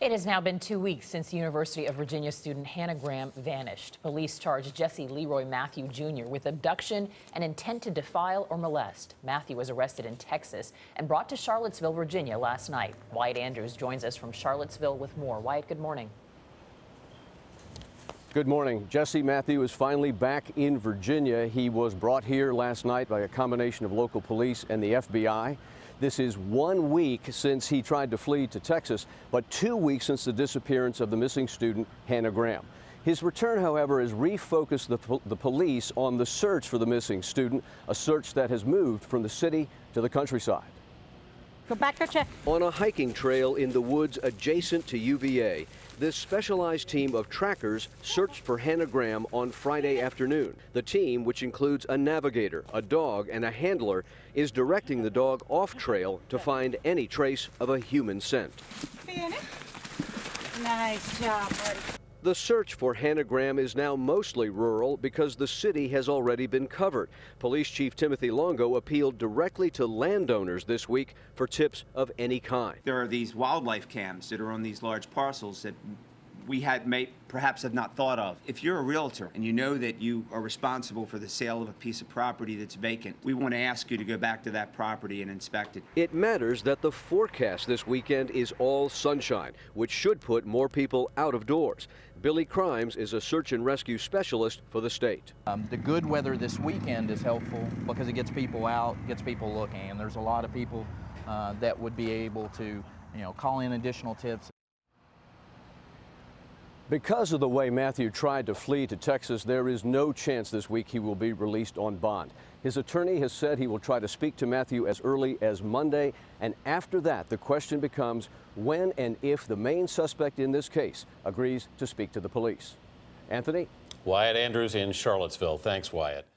It has now been 2 weeks since University of Virginia student Hannah Graham vanished. Police charged Jesse Leroy Matthew Jr. with abduction and intent to defile or molest. Matthew was arrested in Texas and brought to Charlottesville, Virginia last night. Wyatt Andrews joins us from Charlottesville with more. Wyatt, good morning. Good morning. Jesse Matthew is finally back in Virginia. He was brought here last night by a combination of local police and the FBI. This is 1 week since he tried to flee to Texas, but 2 weeks since the disappearance of the missing student, Hannah Graham. His return, however, has refocused the police on the search for the missing student, a search that has moved from the city to the countryside. Go back there, check. On a hiking trail in the woods adjacent to UVA, this specialized team of trackers searched for Hannah Graham on Friday afternoon. The team, which includes a navigator, a dog, and a handler, is directing the dog off trail to find any trace of a human scent. Nice job, buddy. The search for Hannah Graham is now mostly rural because the city has already been covered. Police Chief Timothy Longo appealed directly to landowners this week for tips of any kind. There are these wildlife cams that are on these large parcels that we perhaps have not thought of. If you're a realtor and you know that you are responsible for the sale of a piece of property that's vacant, we want to ask you to go back to that property and inspect it. It matters that the forecast this weekend is all sunshine, which should put more people out of doors. Billy Crimes is a search and rescue specialist for the state. The good weather this weekend is helpful because it gets people out, gets people looking, and there's a lot of people that would be able to, call in additional tips. Because of the way Matthew tried to flee to Texas, there is no chance this week he will be released on bond. His attorney has said he will try to speak to Matthew as early as Monday, and after that, the question becomes when and if the main suspect in this case agrees to speak to the police. Anthony? Wyatt Andrews in Charlottesville. Thanks, Wyatt.